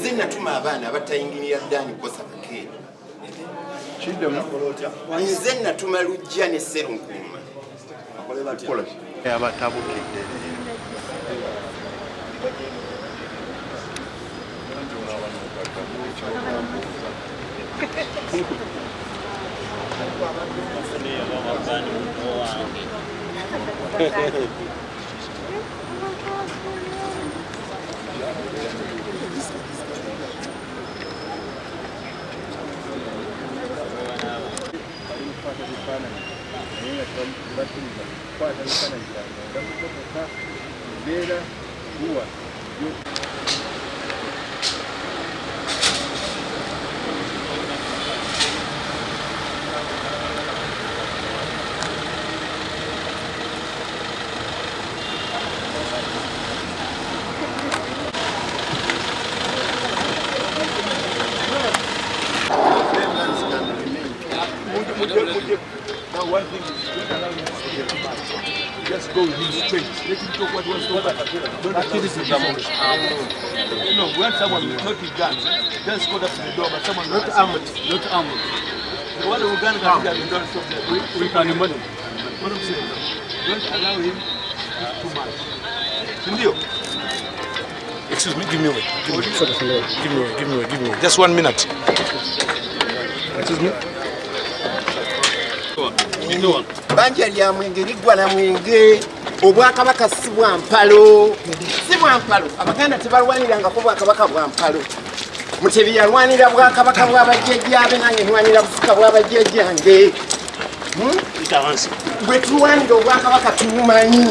nze natuma abaana abatayingirira Dani Bosa Kakeera. Nze natuma Lujja ne Sserunkuuma. Abatabukidde. Now one thing is, don't allow him to get back. Just go with him straight. Let him talk what he wants to talk. Don't accuse him. No, when someone not with guns, just go up to the door, but someone not armed. Not armed. The one who gun can be done stop there. We can imagine. What I'm saying, don't allow him too much. Ndio. Excuse me, give me away. Give me away. Just 1 minute. Excuse me. Banja lya mwenge liggwa na mwenge obwakabaka si bwa mpalo abaganda tebalwanirangako bwakabaka bwa mpalo Mutebi yalwanira bwakabaka bw'abajjajjaabe nange nwanira bufuka bw'abajjajjange bwe tulwanira obwakabaka tumumanyi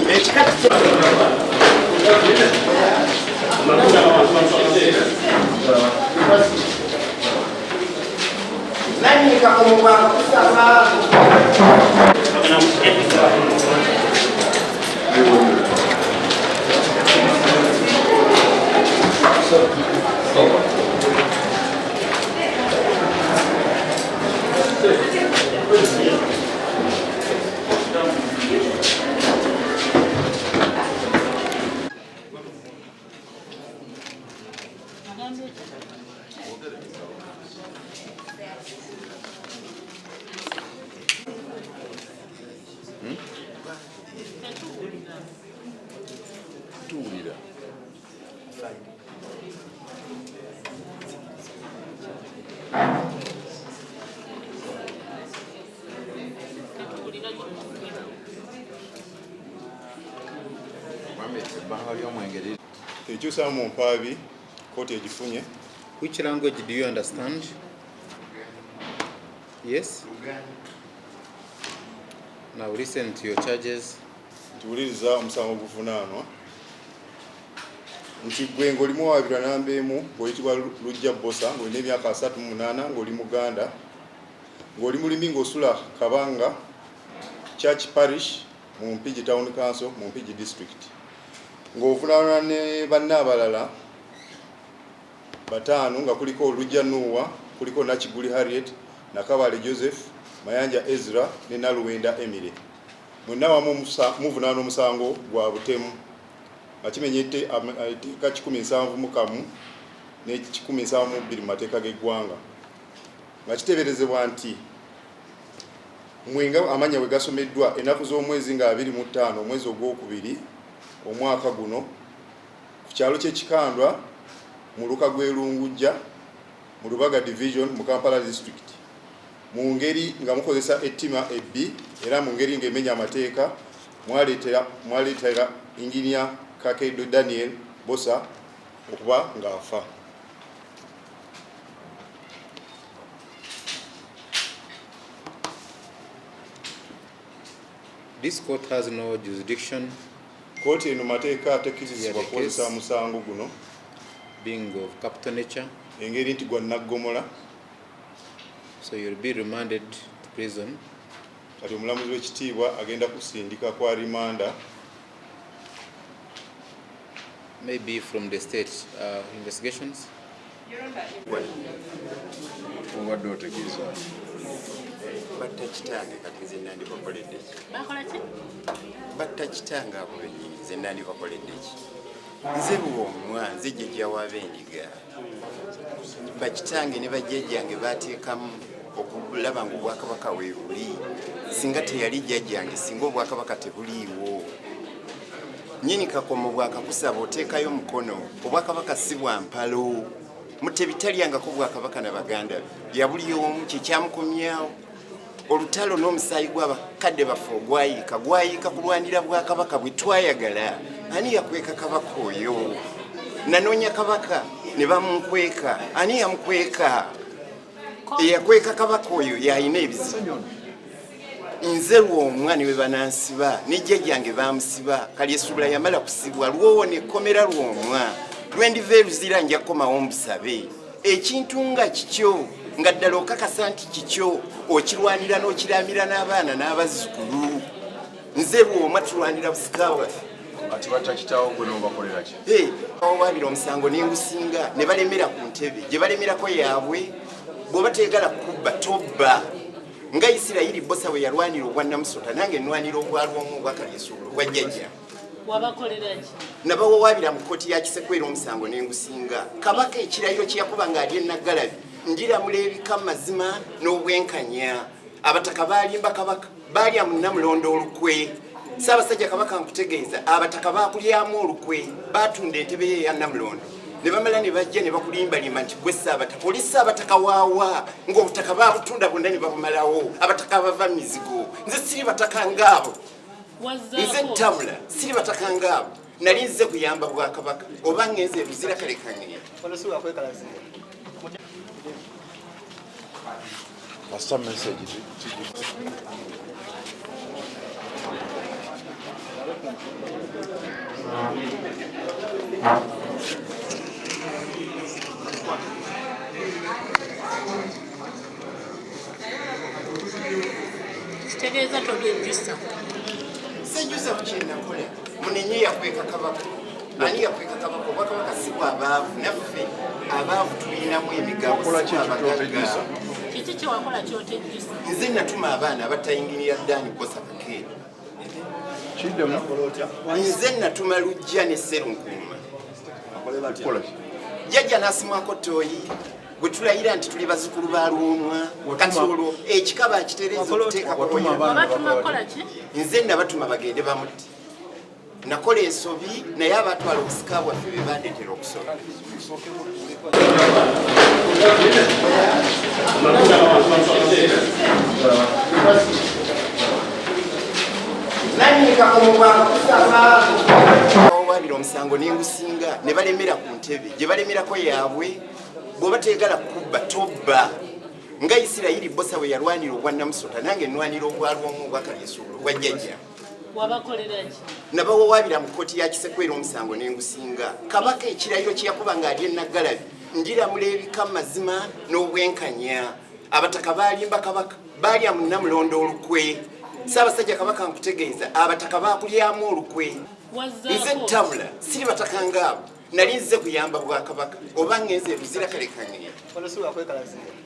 nanyika omubwanga kusaba Which language do you understand? Yes? Now listen to your charges. Tuwuliriza omusango guvunaanwa nti gwe ng'olimu wabira nambeemu ng'oyitibwa Lujja Bosa ng'olina emyaka 38 ng'oli Muganda ng'oli mulimi ng'osula Kabanga Church Parish mu Mpigi Town Council mu Mpigi District ng'ovunaanwa ne banne abalala batano nga kuliko Lujja Nuwa kuliko Nakiguli Harriet Nakabale Joseph Mayanja Ezra ne Naluwenda Emile mwenna wamu muvunaana omusango gwa butemu akimenyette etteeka 171 ne 172 mu mateeka g'eggwanga nga kiteeberezebwa nti mwenga amanya bwe gasomeddwa ennaku z'omwezi nga 25 omwezi ogwokubiri omwaka guno ku kyalo ky'Ekikandwa mu Luka gw'Elungujja mu Lubaga Division mu Kampala District mu ngeri nga mukozesa ettima ebbi era mu ngeri ng'emenya amateeka mwaleetera Engineer Kakeedo Daniel Bosa okuba ng'afa. This court has no jurisdiction. Court eno mateeka tekkirizibwa kukozesa musango guno being of capital nature. Engeri nti gwa naggomola. So you'll be remanded to prison. Kati omulamuzi w'ekitiibwa agenda kusindika kwa rimanda. Maybe from the state investigations. Obadde otegeeza. Batta kitange kati nze nandibakoledde ki? Bakola ki? Batta kitange abubenyi nze nandibakoledde ki? Nze buwomwa nze jjajja w'abendiga. bakitange ne bajjajjange bateekamu okulaba nga obwakabaka weebuli singa teyali jjajjange singa obwakabaka tebuliiwo nyini Kakomo bwakakusaba oteekayo mukono obwakabaka si bwa mpalo mutebitalyangako bwakabaka na baganda bya buli omu kyekyamukomyawo olutalo n'omusaayi gw'abakadde baffe ogwayiika kulwanira bwakabaka bwe twayagala ani yakweka kabaka oyo nanoonya kabaka ne bamunkweka ani yamukweka eyakweka kabaka oyo yalina ebizibu nze lwomwana we banansiba ne jjajjange bamusiba kali esubula yamala kusibwa lwowo nekkomera lwomwa lwendiva eruzira nja kukomawo mbusabe ekintu nga kikyo nga ddala okakasa nti kikyo okirwanira n'okiramira n'abaana n'abazzukulu nze lwomwa tulwanira busika bwaffe ati batakitawo gwe n'obakolera ki waabira omusango nengusinga ne balemera ku ntebe gye balemerako yaabwe bw'oba teegala kubba tobba nga Isirayiri bosa we yalwanira obwa Namusota nange nnwanira obwalwomu obwakaleesuulo obwa jjajja nabawawaabira mu kkooti ya Kisekwera omusango nengusinga kabaka ekirayiro kye yakuba ng'ali eNaggalabi ndiramula ebika mazima n'obwenkanya abataka baalimba kabaka baalya mu Namulondo olukwe Ssaabasajja kabaka nkutegeeza abataka baakulyamu olukwe baatunda entebe ye ya Namulondo ne bamala ne bajja ne bakulimbalimba nti gwe Ssaabataka oli Ssaabataka waawa ng'obutaka baabutunda bwonna ne babumalawo abataka abava mu mizigo nze siri bataka ngaabo nze ntabula siri bataka ngaabo nali nze kuyamba bwakabaka oba ngenze ebizira kale kange some message Tegeeza tobyejusa sejusa kukinnakola munenye yakweka kabaka ani yakweka kabaka obwakabaka si bw'abaavu naffe abaavu tulinamu emigabo kiki kyewakola kyotejusa nze natuma abaana abatayingirira ddaani kukosa kakeeri nze natuma Lujja ne Sserunkuuma jjajja n'asimwako ttooyi gwe tulayira nti tuli bazzukulu ba Lwomwa kati olwo ekika bakitereeza okuteekako nze nabatuma bagende bamutti nakola ensobi naye abatwala obusika bwaffe be bandeetera okusoba waabira omusango nengusinga ne balemera ku ntebe gye balemerako yaabwe bw'oba teegala kubba tobba nga Isirayiri bosa we yalwanira obwa Namusota nange nnwanira obwalwomu obwakaleesuulo obwa jjajja nabawawaabira mu kkooti ya Kisekwera omusango nengusinga kabaka ekirayiro kye yakuba ng'ali eNaggalabi ndiramula ebika mazima n'obwenkanya abataka baalimba kabaka baalya mu Namulondo olukwe Ssaabasajja kabaka nkutegeeza abataka baakulyamu olukwe nze ntabula siri bataka ngaabo nali nze kuyamba bwakabaka oba ngenze ebizira kale kange